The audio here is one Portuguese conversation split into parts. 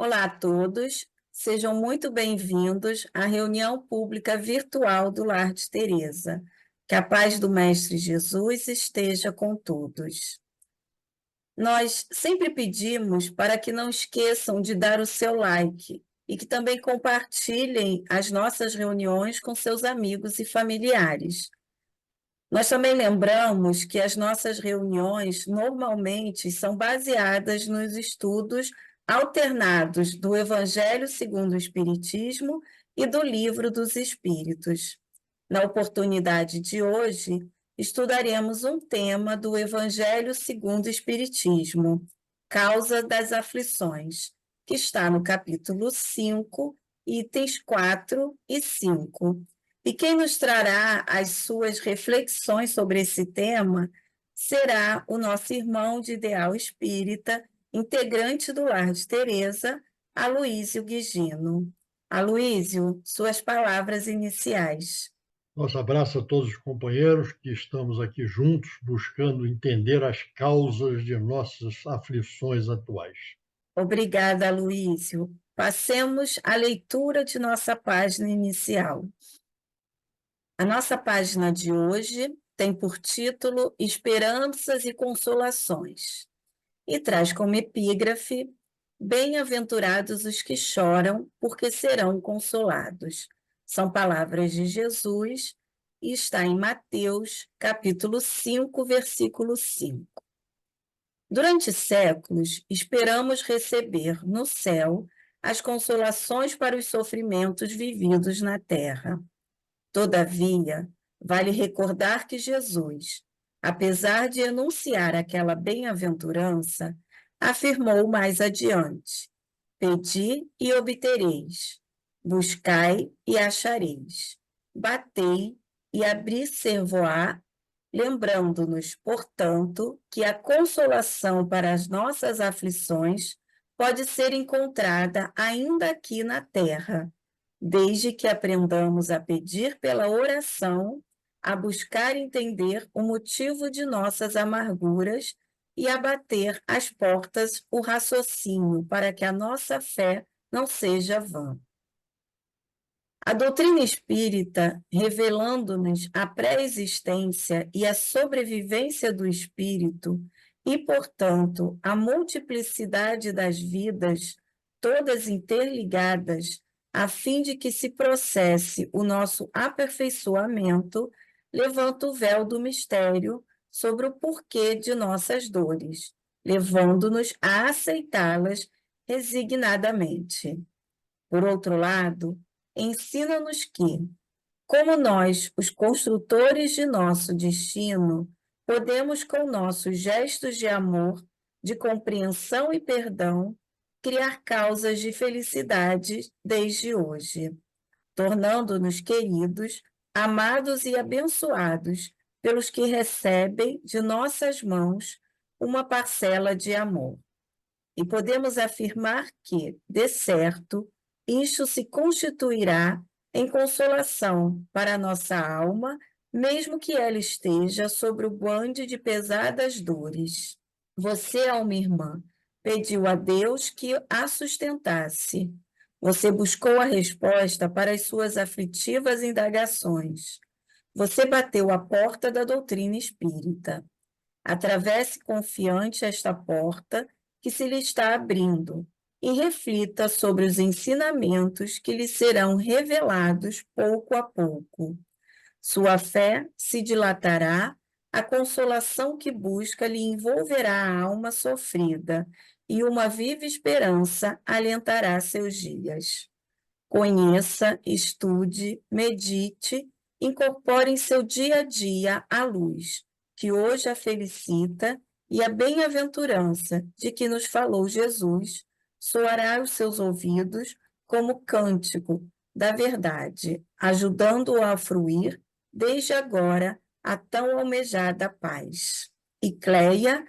Olá a todos, sejam muito bem-vindos à reunião pública virtual do Lar de Teresa. Que a paz do Mestre Jesus esteja com todos. Nós sempre pedimos para que não esqueçam de dar o seu like e que também compartilhem as nossas reuniões com seus amigos e familiares. Nós também lembramos que as nossas reuniões normalmente são baseadas nos estudos alternados do Evangelho segundo o Espiritismo e do Livro dos Espíritos. Na oportunidade de hoje, estudaremos um tema do Evangelho segundo o Espiritismo, Causa das Aflições, que está no capítulo 5, itens 4 e 5. E quem nos trará as suas reflexões sobre esse tema será o nosso irmão de ideal espírita, integrante do Lar de Teresa, Aloísio Guigino. Aloísio, suas palavras iniciais. Nosso abraço a todos os companheiros que estamos aqui juntos buscando entender as causas de nossas aflições atuais. Obrigada, Aloísio. Passemos à leitura de nossa página inicial. A nossa página de hoje tem por título Esperanças e Consolações e traz como epígrafe: Bem-aventurados os que choram, porque serão consolados. São palavras de Jesus e está em Mateus, capítulo 5, versículo 5. Durante séculos, esperamos receber no céu as consolações para os sofrimentos vividos na terra. Todavia, vale recordar que Jesus, apesar de enunciar aquela bem-aventurança, afirmou mais adiante: Pedi e obtereis, buscai e achareis, batei e abrir-se-vos-á, lembrando-nos, portanto, que a consolação para as nossas aflições pode ser encontrada ainda aqui na terra, desde que aprendamos a pedir pela oração, a buscar entender o motivo de nossas amarguras e a bater às portas o raciocínio para que a nossa fé não seja vã. A doutrina espírita, revelando-nos a pré-existência e a sobrevivência do espírito e, portanto, a multiplicidade das vidas, todas interligadas, a fim de que se processe o nosso aperfeiçoamento, levanta o véu do mistério sobre o porquê de nossas dores, levando-nos a aceitá-las resignadamente. Por outro lado, ensina-nos que, como nós, os construtores de nosso destino, podemos, com nossos gestos de amor, de compreensão e perdão, criar causas de felicidade desde hoje, tornando-nos queridos, amados e abençoados pelos que recebem de nossas mãos uma parcela de amor. E podemos afirmar que, de certo, isto se constituirá em consolação para a nossa alma, mesmo que ela esteja sobre o guande de pesadas dores. Você, alma irmã, pediu a Deus que a sustentasse. Você buscou a resposta para as suas aflitivas indagações. Você bateu a porta da doutrina espírita. Atravesse confiante esta porta que se lhe está abrindo e reflita sobre os ensinamentos que lhe serão revelados pouco a pouco. Sua fé se dilatará, a consolação que busca lhe envolverá a alma sofrida e uma viva esperança alentará seus dias. Conheça, estude, medite, incorpore em seu dia a dia a luz, que hoje a felicita, e a bem-aventurança de que nos falou Jesus soará aos seus ouvidos como cântico da verdade, ajudando-o a fruir, desde agora, a tão almejada paz. E Cleia,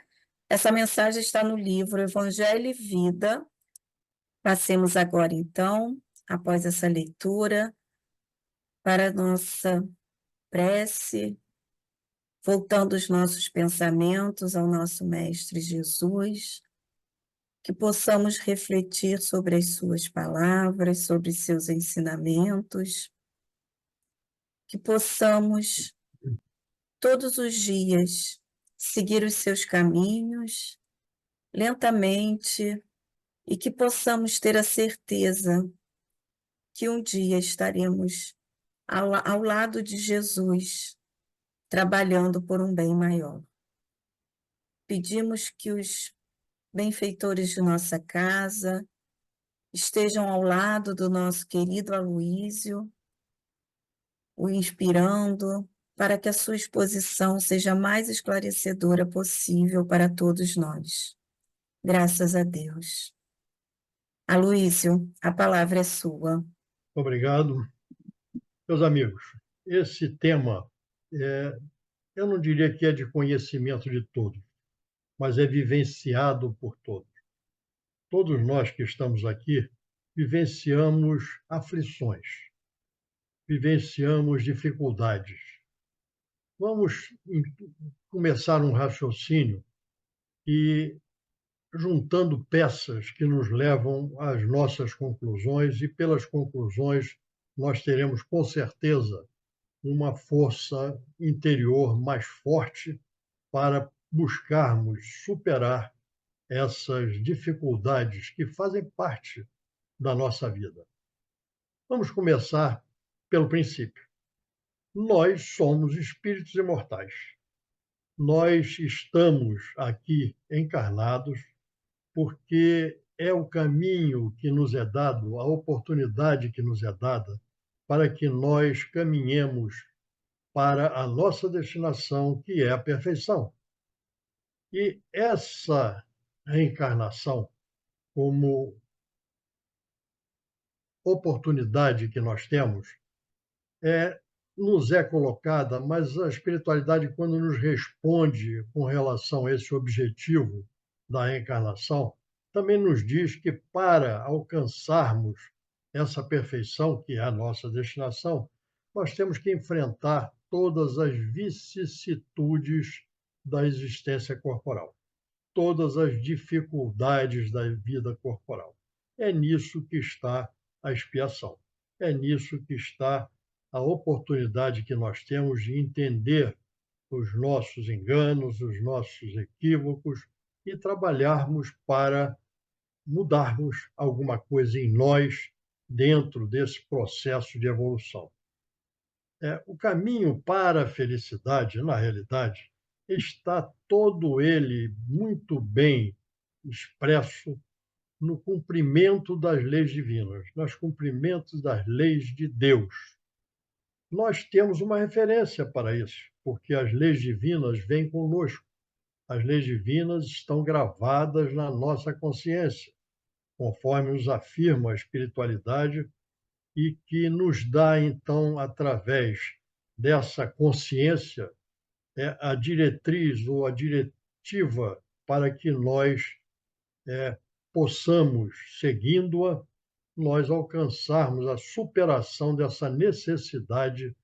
essa mensagem está no livro Evangelho e Vida. Passemos agora, então, após essa leitura, para a nossa prece, voltando os nossos pensamentos ao nosso Mestre Jesus, que possamos refletir sobre as suas palavras, sobre seus ensinamentos, que possamos todos os dias seguir os seus caminhos lentamente e que possamos ter a certeza que um dia estaremos ao lado de Jesus, trabalhando por um bem maior. Pedimos que os benfeitores de nossa casa estejam ao lado do nosso querido Aloísio, o inspirando, para que a sua exposição seja a mais esclarecedora possível para todos nós. Graças a Deus. Aloísio, a palavra é sua. Obrigado. Meus amigos, esse tema, eu não diria que é de conhecimento de todos, mas é vivenciado por todos. Todos nós que estamos aqui vivenciamos aflições, vivenciamos dificuldades. Vamos começar um raciocínio e juntando peças que nos levam às nossas conclusões, e pelas conclusões nós teremos com certeza uma força interior mais forte para buscarmos superar essas dificuldades que fazem parte da nossa vida. Vamos começar pelo princípio. Nós somos espíritos imortais. Nós estamos aqui encarnados porque é o caminho que nos é dado, a oportunidade que nos é dada para que nós caminhemos para a nossa destinação, que é a perfeição. E essa reencarnação, como oportunidade que nós temos, nos é colocada, mas a espiritualidade, quando nos responde com relação a esse objetivo da reencarnação, também nos diz que para alcançarmos essa perfeição, que é a nossa destinação, nós temos que enfrentar todas as vicissitudes da existência corporal, todas as dificuldades da vida corporal. É nisso que está a expiação. É nisso que está a oportunidade que nós temos de entender os nossos enganos, os nossos equívocos e trabalharmos para mudarmos alguma coisa em nós dentro desse processo de evolução. O caminho para a felicidade, na realidade, está todo ele muito bem expresso no cumprimento das leis divinas, nos cumprimentos das leis de Deus. Nós temos uma referência para isso, porque as leis divinas vêm conosco. As leis divinas estão gravadas na nossa consciência, conforme nos afirma a espiritualidade, e que nos dá, então, através dessa consciência, a diretriz ou a diretiva para que nós possamos, seguindo-a, nós alcançarmos a superação dessa necessidade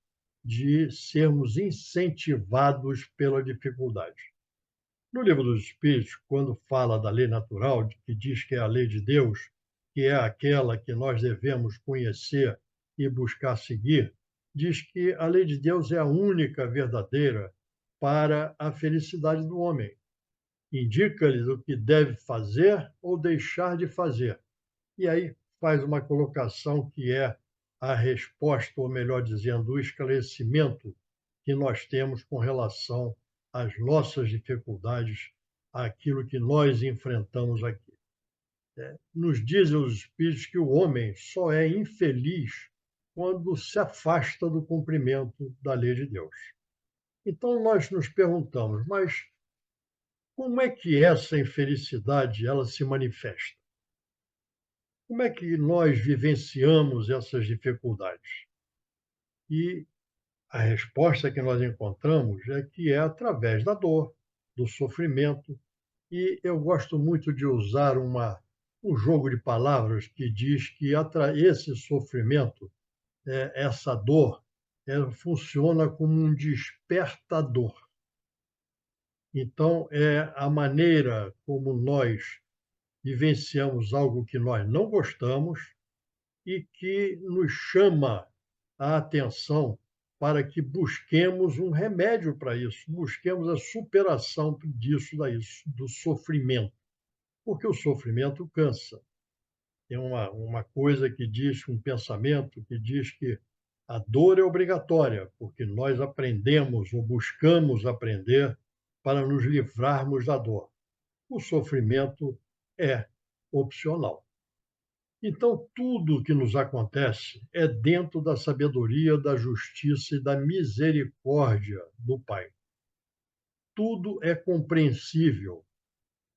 de sermos incentivados pela dificuldade. No Livro dos Espíritos, quando fala da lei natural, que diz que é a lei de Deus, que é aquela que nós devemos conhecer e buscar seguir, diz que a lei de Deus é a única verdadeira para a felicidade do homem. Indica-lhes o que deve fazer ou deixar de fazer. E aí faz uma colocação que é a resposta, ou melhor dizendo, o esclarecimento que nós temos com relação às nossas dificuldades, àquilo que nós enfrentamos aqui. Nos dizem os Espíritos que o homem só é infeliz quando se afasta do cumprimento da lei de Deus. Então nós nos perguntamos, mas como é que essa infelicidade ela se manifesta? Como é que nós vivenciamos essas dificuldades? E a resposta que nós encontramos é que é através da dor, do sofrimento. E eu gosto muito de usar um jogo de palavras que diz que esse sofrimento, essa dor, funciona como um despertador. Então, é a maneira como nós vivenciamos algo que nós não gostamos e que nos chama a atenção para que busquemos um remédio para isso, busquemos a superação disso, daí, do sofrimento, porque o sofrimento cansa. Tem uma coisa que diz, um pensamento que diz que a dor é obrigatória, porque nós aprendemos ou buscamos aprender para nos livrarmos da dor. O sofrimento é opcional. Então, tudo o que nos acontece é dentro da sabedoria, da justiça e da misericórdia do Pai. Tudo é compreensível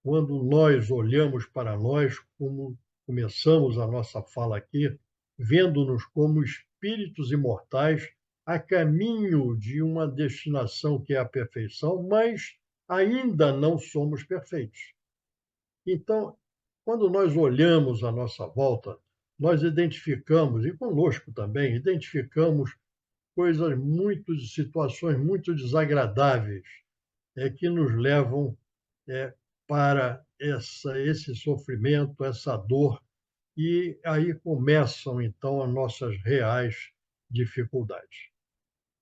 quando nós olhamos para nós, como começamos a nossa fala aqui, vendo-nos como espíritos imortais a caminho de uma destinação que é a perfeição, mas ainda não somos perfeitos. Então, quando nós olhamos à nossa volta, nós identificamos, e conosco também, identificamos coisas muito, situações muito desagradáveis, que nos levam é, para esse sofrimento, essa dor, e aí começam então as nossas reais dificuldades.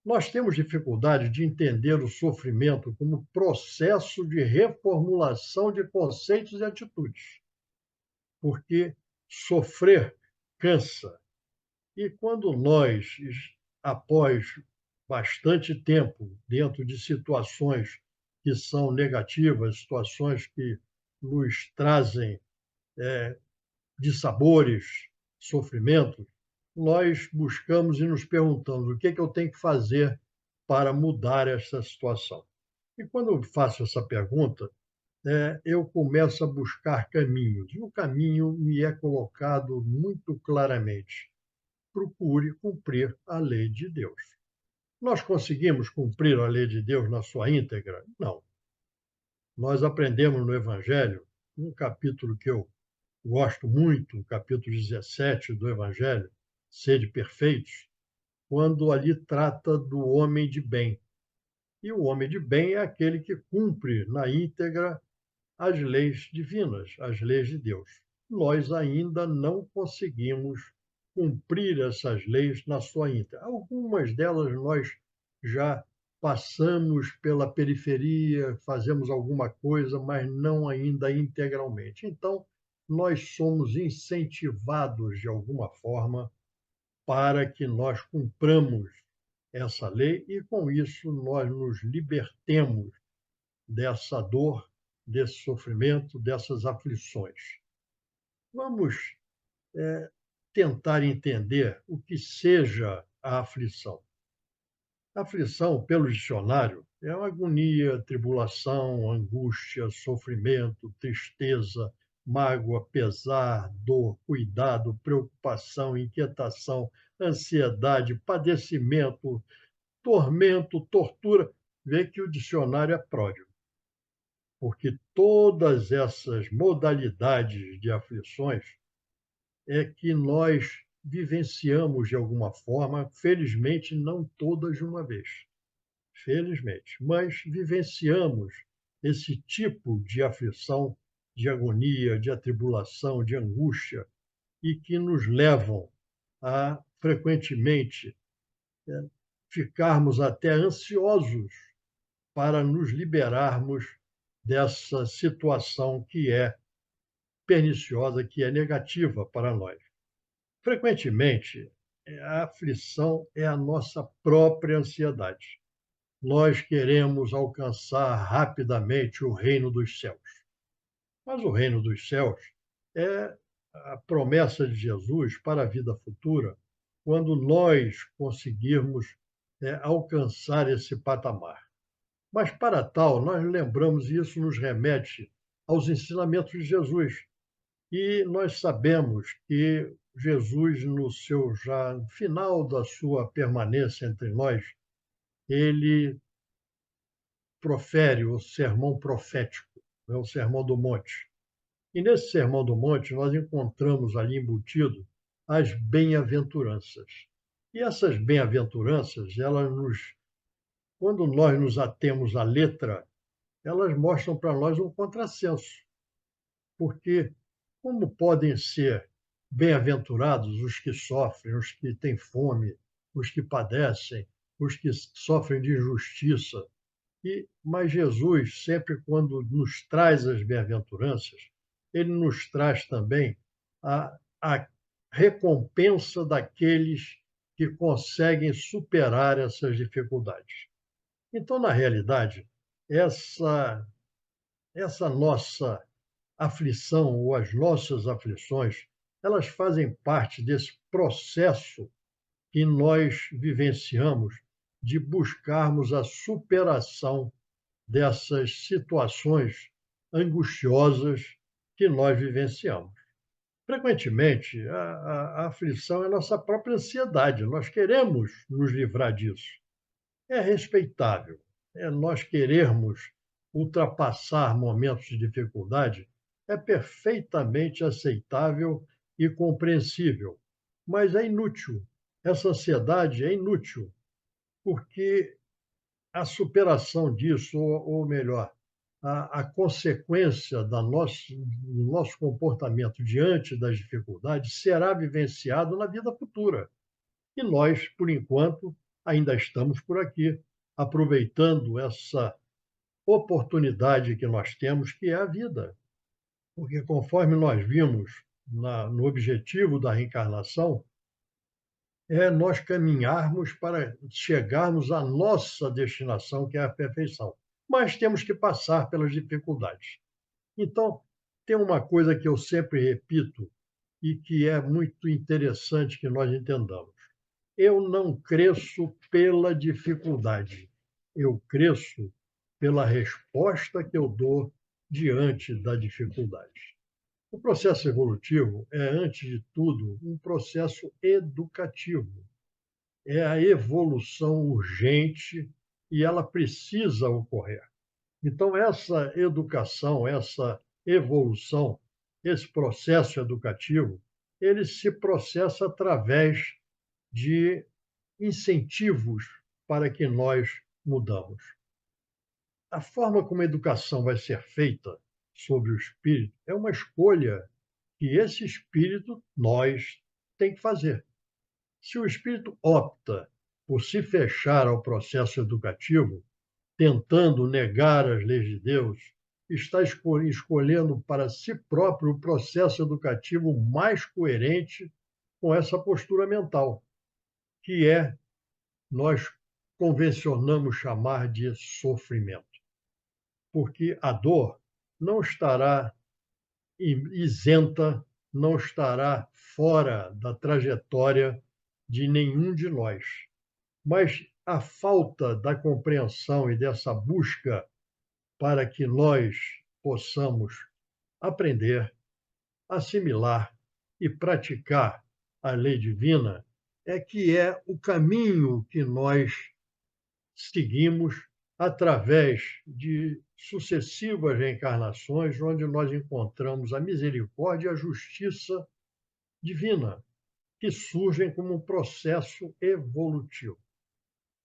Nós temos dificuldade de entender o sofrimento como processo de reformulação de conceitos e atitudes, porque sofrer cansa. E quando nós, após bastante tempo dentro de situações que são negativas, situações que nos trazem dissabores, sofrimentos, nós buscamos e nos perguntamos o que é que eu tenho que fazer para mudar essa situação. E quando eu faço essa pergunta, eu começo a buscar caminhos. E o caminho me é colocado muito claramente. Procure cumprir a lei de Deus. Nós conseguimos cumprir a lei de Deus na sua íntegra? Não. Nós aprendemos no Evangelho, um capítulo que eu gosto muito, o capítulo 17 do Evangelho, Sede Perfeitos, quando ali trata do homem de bem. E o homem de bem é aquele que cumpre na íntegra as leis divinas, as leis de Deus. Nós ainda não conseguimos cumprir essas leis na sua íntegra. Algumas delas nós já passamos pela periferia, fazemos alguma coisa, mas não ainda integralmente. Então, nós somos incentivados de alguma forma para que nós cumpramos essa lei e, com isso, nós nos libertemos dessa dor, desse sofrimento, dessas aflições. Vamos tentar entender o que seja a aflição. A aflição, pelo dicionário, é uma agonia, tribulação, angústia, sofrimento, tristeza, mágoa, pesar, dor, cuidado, preocupação, inquietação, ansiedade, padecimento, tormento, tortura. Vê que o dicionário é pródigo, porque todas essas modalidades de aflições é que nós vivenciamos de alguma forma, felizmente não todas de uma vez, felizmente, mas vivenciamos esse tipo de aflição, de agonia, de atribulação, de angústia, e que nos levam a, frequentemente, ficarmos até ansiosos para nos liberarmos dessa situação que é perniciosa, que é negativa para nós. Frequentemente, a aflição é a nossa própria ansiedade. Nós queremos alcançar rapidamente o reino dos céus. Mas o reino dos céus é a promessa de Jesus para a vida futura, quando nós conseguirmos alcançar esse patamar. Mas, para tal, nós lembramos, e isso nos remete aos ensinamentos de Jesus. E nós sabemos que Jesus, no seu já final da sua permanência entre nós, ele profere o sermão profético, né, o Sermão do Monte. E nesse Sermão do Monte nós encontramos ali embutido as bem-aventuranças. E essas bem-aventuranças, quando nós nos atemos à letra, elas mostram para nós um contrassenso, porque Como podem ser bem-aventurados os que sofrem, os que têm fome, os que padecem, os que sofrem de injustiça? Mas Jesus, sempre quando nos traz as bem-aventuranças, ele nos traz também a recompensa daqueles que conseguem superar essas dificuldades. Então, na realidade, essa, essa nossa aflição ou as nossas aflições, elas fazem parte desse processo que nós vivenciamos de buscarmos a superação dessas situações angustiosas que nós vivenciamos. Frequentemente, a aflição é a nossa própria ansiedade, nós queremos nos livrar disso. É respeitável, é nós querermos ultrapassar momentos de dificuldade, é perfeitamente aceitável e compreensível, mas é inútil. Essa ansiedade é inútil, porque a superação disso, ou melhor, a consequência do nosso comportamento diante das dificuldades será vivenciado na vida futura. E nós, por enquanto, ainda estamos por aqui, aproveitando essa oportunidade que nós temos, que é a vida. Porque, conforme nós vimos no objetivo da reencarnação, é nós caminharmos para chegarmos à nossa destinação, que é a perfeição. Mas temos que passar pelas dificuldades. Então, tem uma coisa que eu sempre repito e que é muito interessante que nós entendamos. Eu não cresço pela dificuldade, eu cresço pela resposta que eu dou diante da dificuldade. O processo evolutivo é, antes de tudo, um processo educativo. É a evolução urgente e ela precisa ocorrer. Então, essa educação, essa evolução, esse processo educativo, ele se processa através de incentivos para que nós mudamos. A forma como a educação vai ser feita sobre o espírito é uma escolha que esse espírito, nós, tem que fazer. Se o espírito opta por se fechar ao processo educativo, tentando negar as leis de Deus, está escolhendo para si próprio o processo educativo mais coerente com essa postura mental, que nós convencionamos chamar de sofrimento. Porque a dor não estará isenta, não estará fora da trajetória de nenhum de nós. Mas a falta da compreensão e dessa busca para que nós possamos aprender, assimilar e praticar a lei divina é que é o caminho que nós seguimos através de sucessivas reencarnações, onde nós encontramos a misericórdia e a justiça divina, que surgem como um processo evolutivo.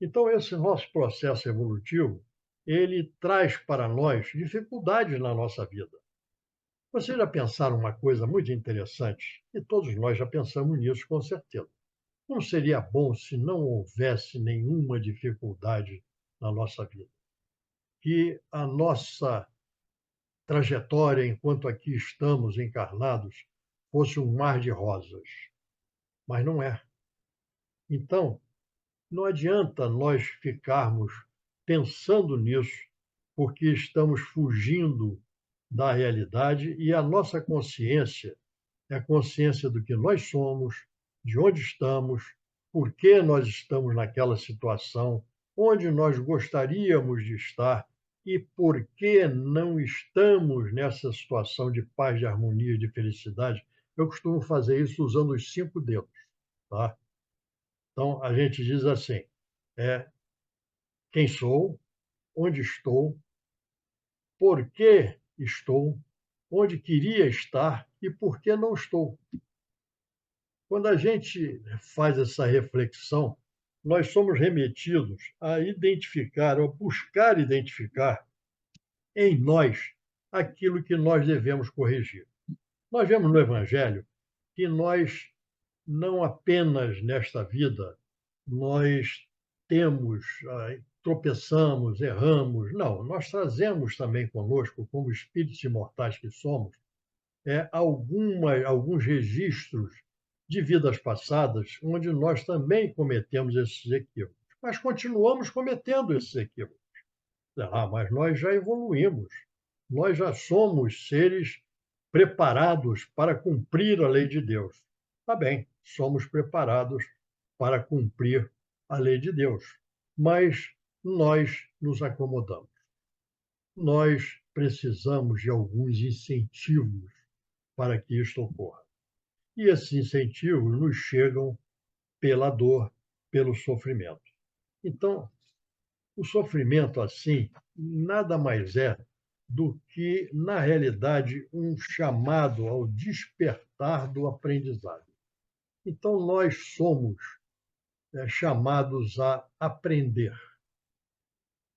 Então, esse nosso processo evolutivo, ele traz para nós dificuldades na nossa vida. Vocês já pensaram uma coisa muito interessante? E todos nós já pensamos nisso, com certeza. Não seria bom se não houvesse nenhuma dificuldade na nossa vida? Que a nossa trajetória, enquanto aqui estamos encarnados, fosse um mar de rosas. Mas não é. Então, não adianta nós ficarmos pensando nisso, porque estamos fugindo da realidade e a nossa consciência é a consciência do que nós somos, de onde estamos, por que nós estamos naquela situação, onde nós gostaríamos de estar e por que não estamos nessa situação de paz, de harmonia, de felicidade. Eu costumo fazer isso usando os 5 dedos, tá? Então, a gente diz assim, quem sou, onde estou, por que estou, onde queria estar e por que não estou. Quando a gente faz essa reflexão, nós somos remetidos a identificar, ou buscar identificar em nós aquilo que nós devemos corrigir. Nós vemos no Evangelho que nós não apenas nesta vida nós temos, tropeçamos, erramos. Não, nós trazemos também conosco, como espíritos imortais que somos, alguns registros de vidas passadas, onde nós também cometemos esses equívocos. Mas continuamos cometendo esses equívocos. Mas nós já evoluímos, nós já somos seres preparados para cumprir a lei de Deus. Tá bem, somos preparados para cumprir a lei de Deus, mas nós nos acomodamos. Nós precisamos de alguns incentivos para que isto ocorra. E esses incentivos nos chegam pela dor, pelo sofrimento. Então, o sofrimento, assim, nada mais é do que, na realidade, um chamado ao despertar do aprendizado. Então, nós somos chamados a aprender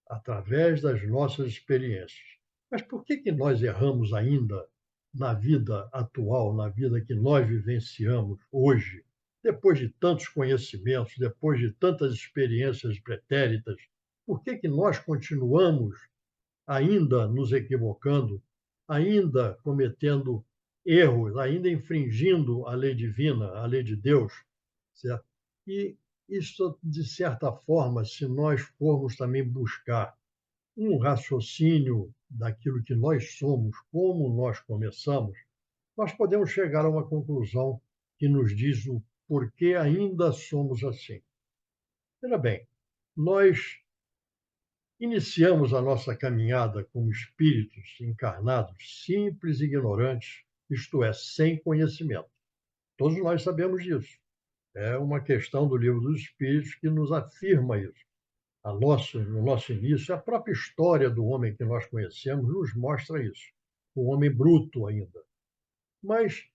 através das nossas experiências. Mas por que nós erramos ainda na vida atual, na vida que nós vivenciamos hoje, depois de tantos conhecimentos, depois de tantas experiências pretéritas? Por que nós continuamos ainda nos equivocando, ainda cometendo erros, ainda infringindo a lei divina, a lei de Deus, certo? E isso, de certa forma, se nós formos também buscar um raciocínio daquilo que nós somos, como nós começamos, nós podemos chegar a uma conclusão que nos diz o porquê ainda somos assim. Veja bem, nós iniciamos a nossa caminhada como espíritos encarnados, simples e ignorantes, isto é, sem conhecimento. Todos nós sabemos disso. É uma questão do Livro dos Espíritos que nos afirma isso. No nosso início, a própria história do homem que nós conhecemos nos mostra isso. O homem bruto ainda. Mas,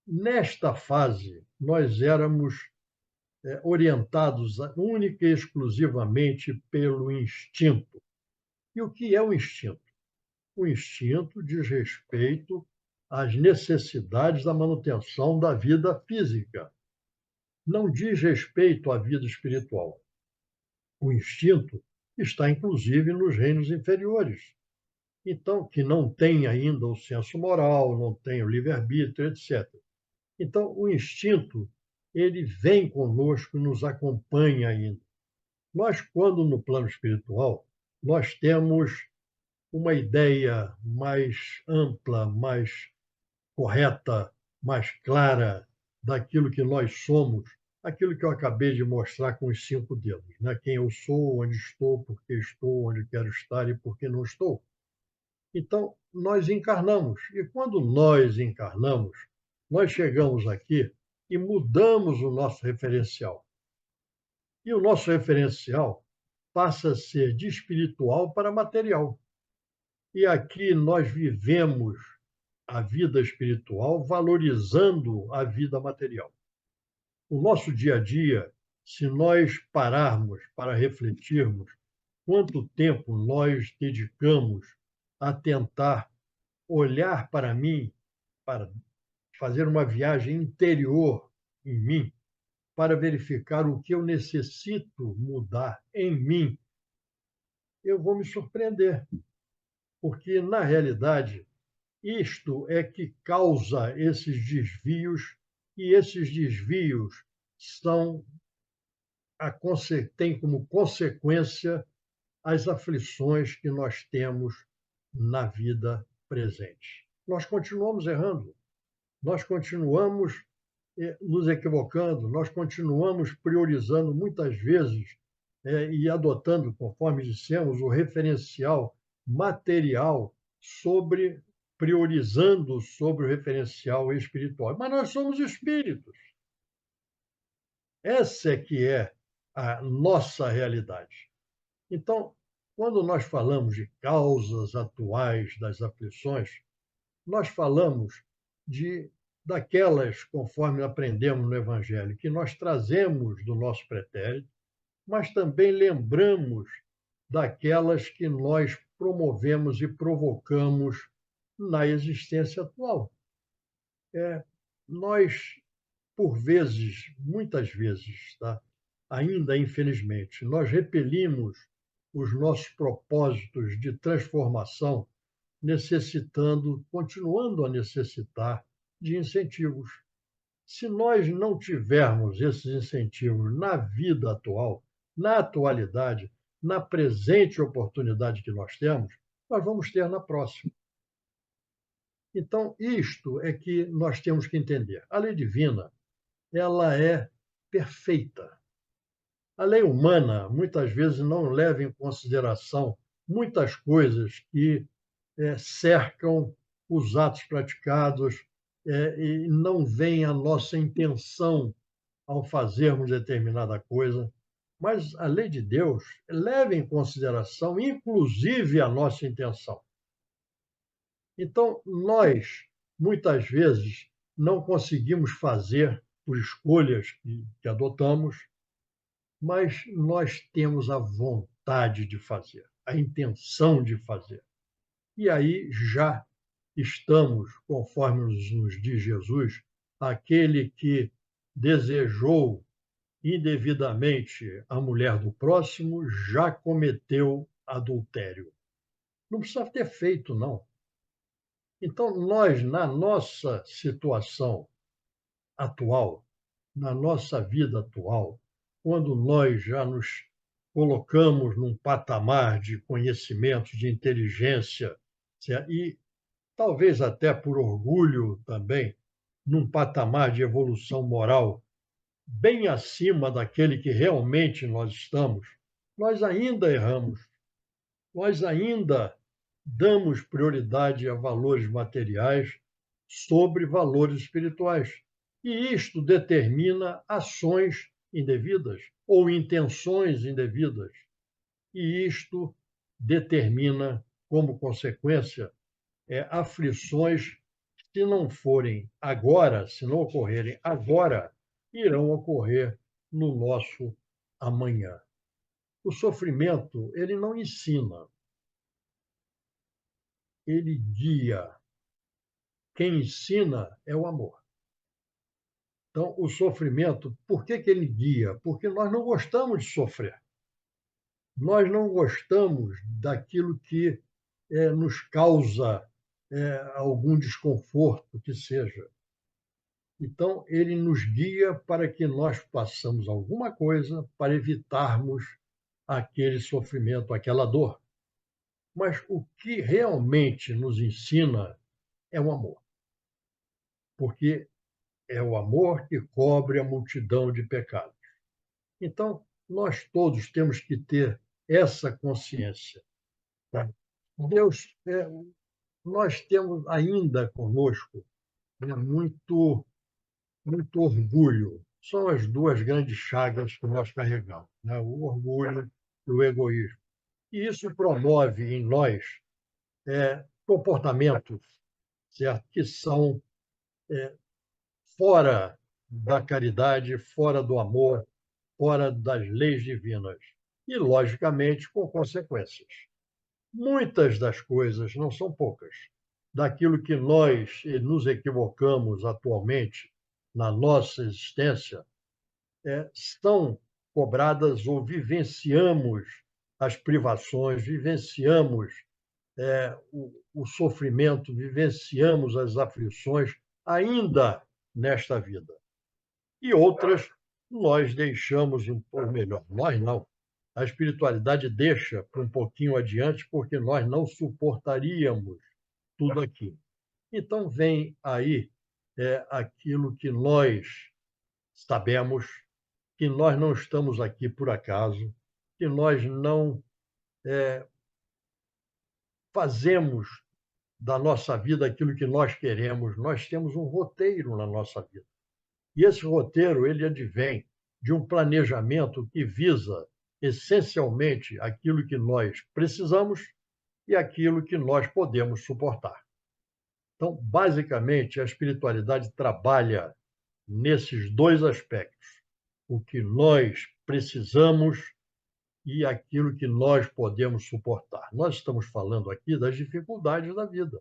nesta fase, nós éramos orientados única e exclusivamente pelo instinto. E o que é o instinto? O instinto diz respeito às necessidades da manutenção da vida física. Não diz respeito à vida espiritual. O instinto está, inclusive, nos reinos inferiores. Então, que não tem ainda o senso moral, não tem o livre-arbítrio, etc. Então, o instinto, ele vem conosco e nos acompanha ainda. Nós, quando no plano espiritual, nós temos uma ideia mais ampla, mais correta, mais clara daquilo que nós somos, aquilo que eu acabei de mostrar com os 5 dedos, né? Quem eu sou, onde estou, onde quero estar e por que não estou. Então, nós encarnamos. E quando nós encarnamos, nós chegamos aqui e mudamos o nosso referencial. E o nosso referencial passa a ser de espiritual para material. E aqui nós vivemos a vida espiritual valorizando a vida material. O nosso dia a dia, se nós pararmos para refletirmos quanto tempo nós dedicamos a tentar olhar para mim, para fazer uma viagem interior em mim, para verificar o que eu necessito mudar em mim, eu vou me surpreender, porque, na realidade, isto é que causa esses desvios, e esses desvios são têm como consequência as aflições que nós temos na vida presente. Nós continuamos errando, nós continuamos nos equivocando, nós continuamos priorizando muitas vezes e adotando, conforme dissemos, o referencial material priorizando sobre o referencial espiritual. Mas nós somos espíritos. Essa é que é a nossa realidade. Então, quando nós falamos de causas atuais das aflições, nós falamos daquelas, conforme aprendemos no Evangelho, que nós trazemos do nosso pretérito, mas também lembramos daquelas que nós promovemos e provocamos na existência atual. Nós, por vezes, muitas vezes, tá? Ainda infelizmente, nós repelimos os nossos propósitos de transformação, continuando a necessitar de incentivos. Se nós não tivermos esses incentivos na vida atual, na atualidade, na presente oportunidade que nós temos, nós vamos ter na próxima. Então, isto é que nós temos que entender. A lei divina, ela é perfeita. A lei humana, muitas vezes, não leva em consideração muitas coisas que cercam os atos praticados e não vem a nossa intenção ao fazermos determinada coisa. Mas a lei de Deus leva em consideração, inclusive, a nossa intenção. Então, nós, muitas vezes, não conseguimos fazer por escolhas que adotamos, mas nós temos a vontade de fazer, a intenção de fazer. E aí já estamos, conforme nos diz Jesus, aquele que desejou indevidamente a mulher do próximo já cometeu adultério. Não precisa ter feito, não. Então, nós, na nossa situação atual, na nossa vida atual, quando nós já nos colocamos num patamar de conhecimento, de inteligência, e talvez até por orgulho também, num patamar de evolução moral bem acima daquele que realmente nós estamos, nós ainda erramos, nós ainda damos prioridade a valores materiais sobre valores espirituais. E isto determina ações indevidas ou intenções indevidas. E isto determina, como consequência, aflições que, se não forem agora, se não ocorrerem agora, irão ocorrer no nosso amanhã. O sofrimento, ele não ensina, ele guia. Quem ensina é o amor. Então, o sofrimento, por que ele guia? Porque nós não gostamos de sofrer. Nós não gostamos daquilo que nos causa algum desconforto que seja. Então, ele nos guia para que nós façamos alguma coisa para evitarmos aquele sofrimento, aquela dor. Mas o que realmente nos ensina é o amor. Porque é o amor que cobre a multidão de pecados. Então, nós todos temos que ter essa consciência. Tá? Deus, nós temos ainda conosco muito orgulho. São as duas grandes chagas que nós carregamos, né? O orgulho e o egoísmo. E isso promove em nós comportamentos, certo? Que são fora da caridade, fora do amor, fora das leis divinas. E, logicamente, com consequências. Muitas das coisas, não são poucas, daquilo que nós nos equivocamos atualmente na nossa existência, são cobradas ou vivenciamos as privações, vivenciamos o sofrimento, vivenciamos as aflições ainda nesta vida. E outras nós deixamos, ou melhor, nós não. A espiritualidade deixa para um pouquinho adiante, porque nós não suportaríamos tudo aquilo. Então, vem aí aquilo que nós sabemos, que nós não estamos aqui por acaso, que nós não fazemos da nossa vida aquilo que nós queremos, nós temos um roteiro na nossa vida. E esse roteiro, ele advém de um planejamento que visa essencialmente aquilo que nós precisamos e aquilo que nós podemos suportar. Então, basicamente, a espiritualidade trabalha nesses dois aspectos: o que nós precisamos e aquilo que nós podemos suportar. Nós estamos falando aqui das dificuldades da vida,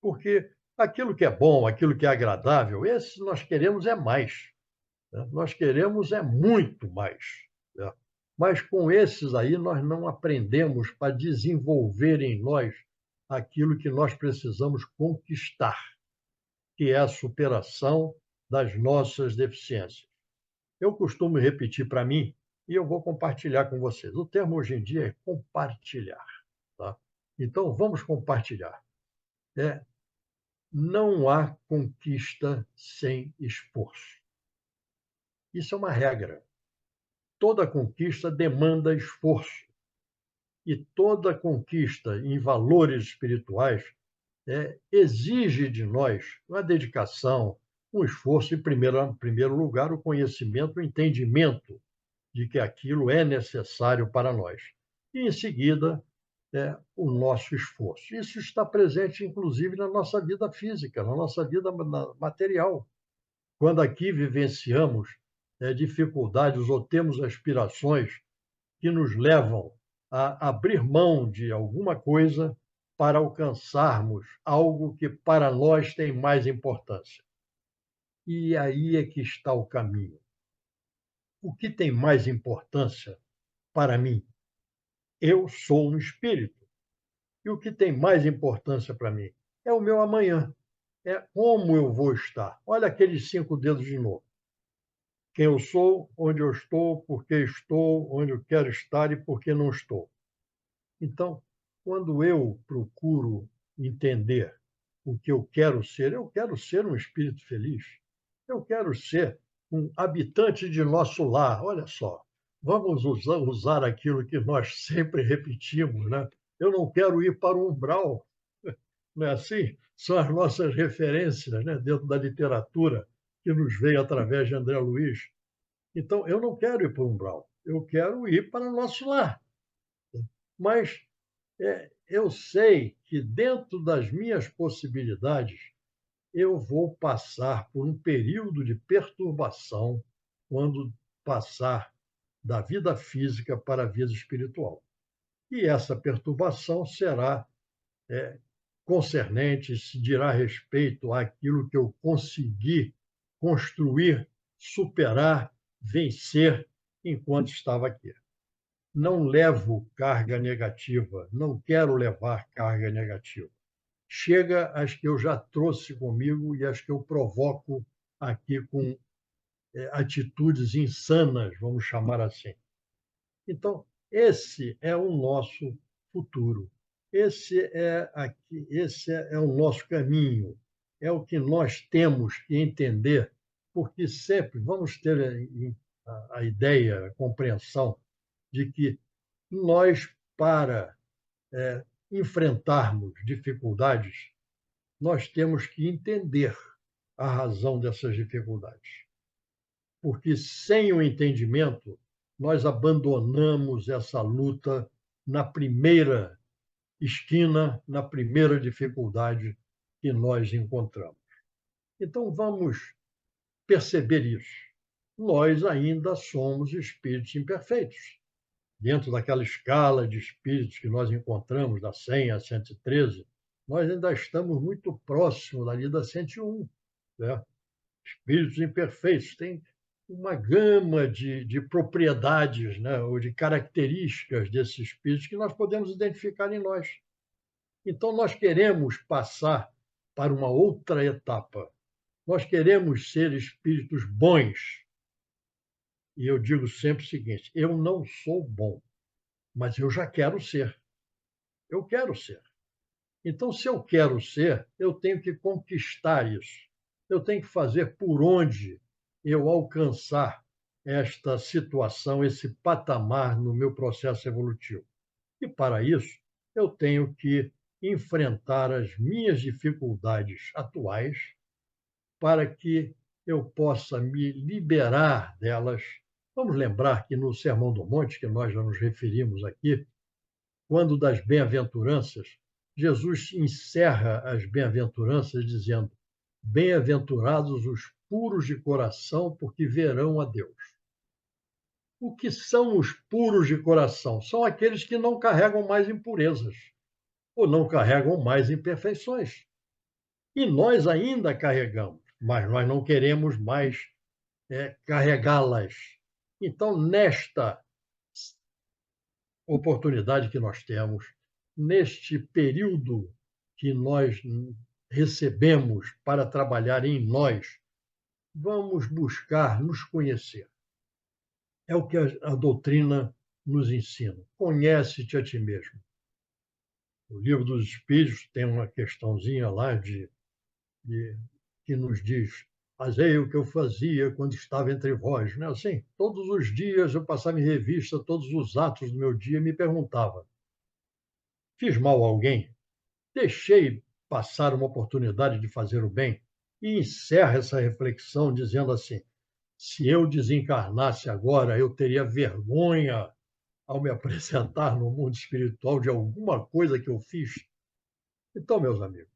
porque Aquilo que é bom, aquilo que é agradável, esse nós queremos é mais, né? Nós queremos é muito mais, né? Mas com esses aí nós não aprendemos para desenvolver em nós aquilo que nós precisamos conquistar, que é a superação das nossas deficiências. Eu costumo repetir para mim, e eu vou compartilhar com vocês. O termo hoje em dia é compartilhar, tá? Então, vamos compartilhar. É, não há conquista sem esforço. Isso é uma regra. Toda conquista demanda esforço. E toda conquista em valores espirituais exige de nós uma dedicação, um esforço, em primeiro lugar, o conhecimento, o entendimento de que aquilo é necessário para nós. E, em seguida, o nosso esforço. Isso está presente, inclusive, na nossa vida física, na nossa vida material. Quando aqui vivenciamos dificuldades ou temos aspirações que nos levam a abrir mão de alguma coisa para alcançarmos algo que para nós tem mais importância. E aí é que está o caminho. O que tem mais importância para mim? Eu sou um espírito. E o que tem mais importância para mim? É o meu amanhã. É como eu vou estar. Olha aqueles 5 dedos de novo. Quem eu sou, onde eu estou, por que estou, onde eu quero estar e por que não estou. Então, quando eu procuro entender o que eu quero ser um espírito feliz. Eu quero ser um habitante de nosso lar. Olha só, vamos usar aquilo que nós sempre repetimos, né? Eu não quero ir para o umbral, não é assim? São as nossas referências, né, dentro da literatura que nos veio através de André Luiz. Então, eu não quero ir para o umbral, eu quero ir para o nosso lar. Mas eu sei que dentro das minhas possibilidades, eu vou passar por um período de perturbação quando passar da vida física para a vida espiritual. E essa perturbação será concernente, se dirá respeito àquilo que eu consegui construir, superar, vencer enquanto estava aqui. Não levo carga negativa, não quero levar carga negativa. Chega as que eu já trouxe comigo e as que eu provoco aqui com atitudes insanas, vamos chamar assim. Então, esse é o nosso futuro. Esse é o nosso caminho. É o que nós temos que entender, porque sempre vamos ter a ideia, a compreensão de que nós, para enfrentarmos dificuldades, nós temos que entender a razão dessas dificuldades. Porque sem o entendimento, nós abandonamos essa luta na primeira esquina, na primeira dificuldade que nós encontramos. Então, vamos perceber isso. Nós ainda somos espíritos imperfeitos. Dentro daquela escala de espíritos que nós encontramos, da 100 a 113, nós ainda estamos muito próximos dali da 101, né? Espíritos imperfeitos têm uma gama de propriedades, né, ou de características desses espíritos que nós podemos identificar em nós. Então, nós queremos passar para uma outra etapa. Nós queremos ser espíritos bons. E eu digo sempre o seguinte: eu não sou bom, mas eu já quero ser. Eu quero ser. Então, se eu quero ser, eu tenho que conquistar isso. Eu tenho que fazer por onde eu alcançar esta situação, esse patamar no meu processo evolutivo. E, para isso, eu tenho que enfrentar as minhas dificuldades atuais para que eu possa me liberar delas. Vamos lembrar que no Sermão do Monte, que nós já nos referimos aqui, quando das bem-aventuranças, Jesus encerra as bem-aventuranças dizendo: bem-aventurados os puros de coração, porque verão a Deus. O que são os puros de coração? São aqueles que não carregam mais impurezas ou não carregam mais imperfeições. E nós ainda carregamos, mas nós não queremos mais carregá-las. Então, nesta oportunidade que nós temos, neste período que nós recebemos para trabalhar em nós, vamos buscar nos conhecer. É o que a doutrina nos ensina. Conhece-te a ti mesmo. O Livro dos Espíritos tem uma questãozinha lá que nos diz: fazei o que eu fazia quando estava entre vós. Não é assim? Todos os dias eu passava em revista todos os atos do meu dia e me perguntava: fiz mal a alguém? Deixei passar uma oportunidade de fazer o bem? E encerra essa reflexão dizendo assim: se eu desencarnasse agora, eu teria vergonha ao me apresentar no mundo espiritual de alguma coisa que eu fiz? Então, meus amigos,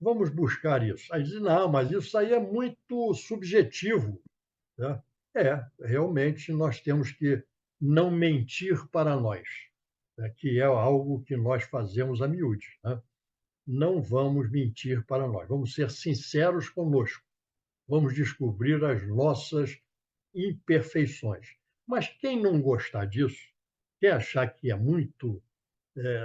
vamos buscar isso. Aí diz, não, mas isso aí é muito subjetivo. Né? Realmente nós temos que não mentir para nós, né? Que é algo que nós fazemos a miúde. Né? Não vamos mentir para nós, vamos ser sinceros conosco, vamos descobrir as nossas imperfeições. Mas quem não gostar disso, quer achar que é muito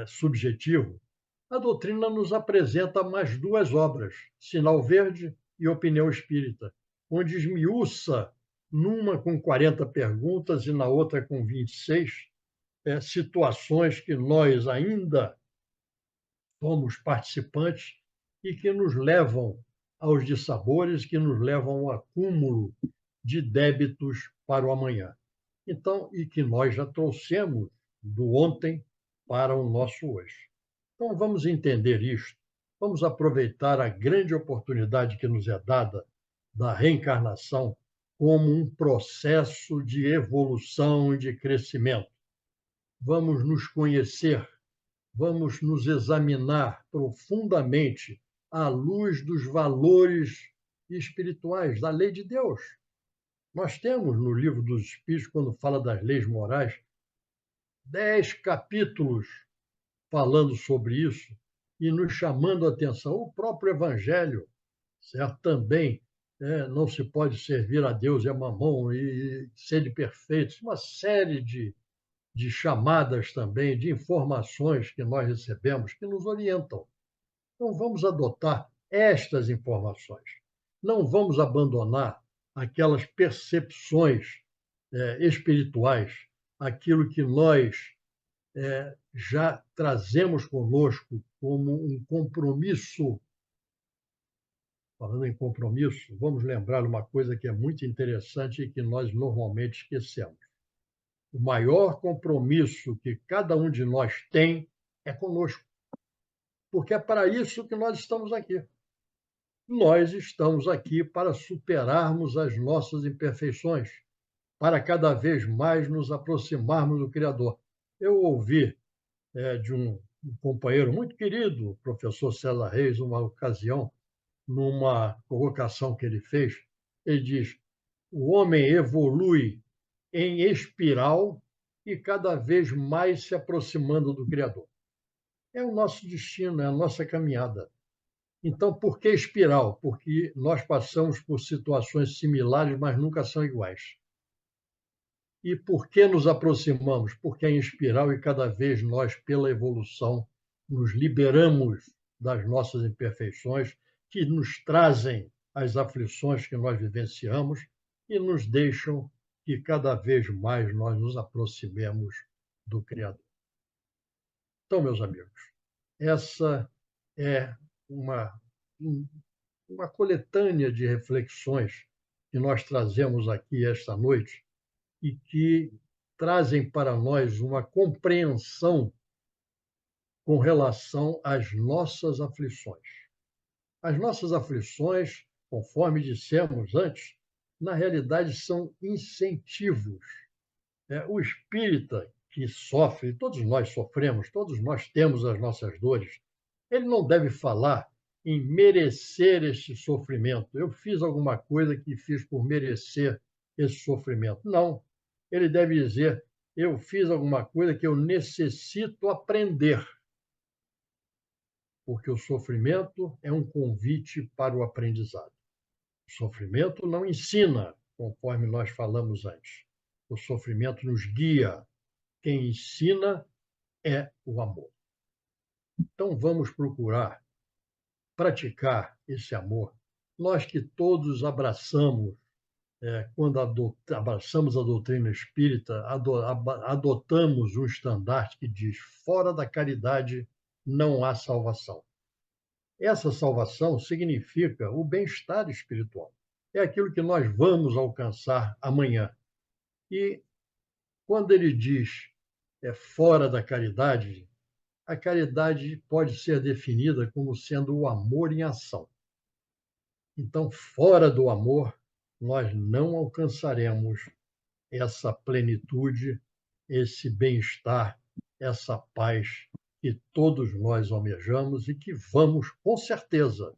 subjetivo, a doutrina nos apresenta mais duas obras, Sinal Verde e Opinião Espírita, onde esmiuça, numa com 40 perguntas e na outra com 26, situações que nós ainda somos participantes e que nos levam aos dissabores, que nos levam ao acúmulo de débitos para o amanhã. Então, e que nós já trouxemos do ontem para o nosso hoje. Então, vamos entender isto, vamos aproveitar a grande oportunidade que nos é dada da reencarnação como um processo de evolução e de crescimento. Vamos nos conhecer, vamos nos examinar profundamente à luz dos valores espirituais, da lei de Deus. Nós temos no Livro dos Espíritos, quando fala das leis morais, 10 capítulos falando sobre isso e nos chamando a atenção. O próprio Evangelho, certo? Também não se pode servir a Deus e a Mamon e ser perfeitos. Uma série de chamadas também, de informações que nós recebemos que nos orientam. Então, vamos adotar estas informações. Não vamos abandonar aquelas percepções espirituais, aquilo que nós já trazemos conosco como um compromisso. Falando em compromisso, vamos lembrar uma coisa que é muito interessante e que nós normalmente esquecemos. O maior compromisso que cada um de nós tem é conosco, porque é para isso que nós estamos aqui. Nós estamos aqui para superarmos as nossas imperfeições, para cada vez mais nos aproximarmos do Criador. Eu ouvi de um companheiro muito querido, o professor César Reis, uma ocasião, numa colocação que ele fez, ele diz: o homem evolui em espiral e cada vez mais se aproximando do Criador. É o nosso destino, é a nossa caminhada. Então, por que espiral? Porque nós passamos por situações similares, mas nunca são iguais. E por que nos aproximamos? Porque é em espiral e cada vez nós, pela evolução, nos liberamos das nossas imperfeições, que nos trazem as aflições que nós vivenciamos e nos deixam que cada vez mais nós nos aproximemos do Criador. Então, meus amigos, essa é uma coletânea de reflexões que nós trazemos aqui esta noite e que trazem para nós uma compreensão com relação às nossas aflições. As nossas aflições, conforme dissemos antes, na realidade são incentivos. O espírita que sofre, todos nós sofremos, todos nós temos as nossas dores, ele não deve falar em merecer este sofrimento. Eu fiz alguma coisa que fiz por merecer esse sofrimento. Não. Ele deve dizer: eu fiz alguma coisa que eu necessito aprender. porque o sofrimento é um convite para o aprendizado. O sofrimento não ensina, conforme nós falamos antes. O sofrimento nos guia. Quem ensina é o amor. Então, vamos procurar praticar esse amor. Nós que todos abraçamos, quando abraçamos a doutrina espírita, adotamos um estandarte que diz: fora da caridade não há salvação. Essa salvação significa o bem-estar espiritual. É aquilo que nós vamos alcançar amanhã. E quando ele diz fora da caridade, a caridade pode ser definida como sendo o amor em ação. Então, fora do amor, nós não alcançaremos essa plenitude, esse bem-estar, essa paz que todos nós almejamos e que vamos, com certeza,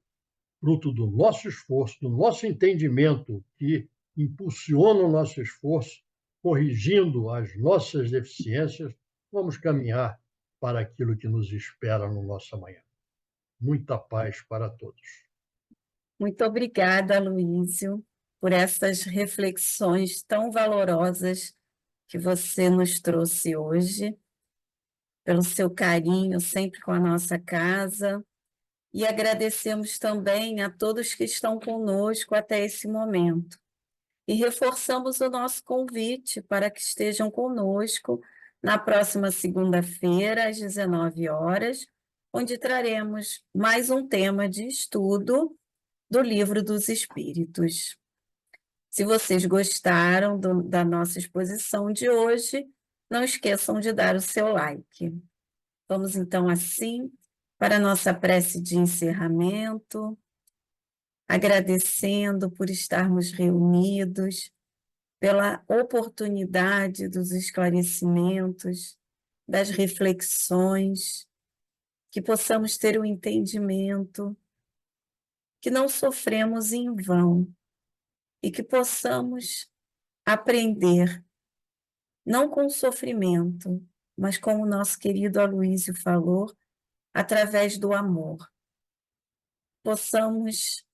fruto do nosso esforço, do nosso entendimento que impulsiona o nosso esforço, corrigindo as nossas deficiências, vamos caminhar para aquilo que nos espera no nosso amanhã. Muita paz para todos. Muito obrigada, Aloísio, por essas reflexões tão valorosas que você nos trouxe hoje, pelo seu carinho sempre com a nossa casa, e agradecemos também a todos que estão conosco até esse momento. E reforçamos o nosso convite para que estejam conosco na próxima segunda-feira, às 19 horas, onde traremos mais um tema de estudo do Livro dos Espíritos. Se vocês gostaram da nossa exposição de hoje, não esqueçam de dar o seu like. Vamos então assim para a nossa prece de encerramento, agradecendo por estarmos reunidos, pela oportunidade dos esclarecimentos, das reflexões, que possamos ter o entendimento, que não sofremos em vão e que possamos aprender, não com sofrimento, mas como o nosso querido Aloísio falou, através do amor. Possamos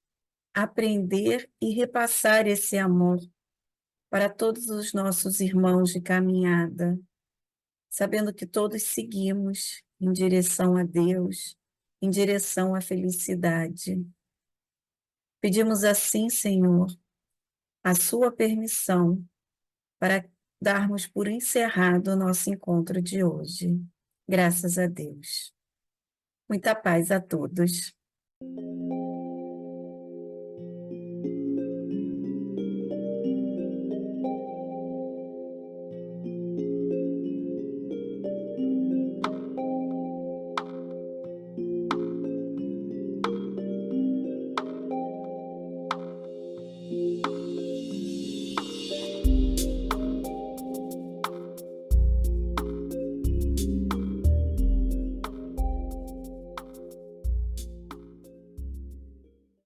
aprender e repassar esse amor para todos os nossos irmãos de caminhada, sabendo que todos seguimos em direção a Deus, em direção à felicidade. Pedimos assim, Senhor, a sua permissão para darmos por encerrado o nosso encontro de hoje. Graças a Deus. Muita paz a todos.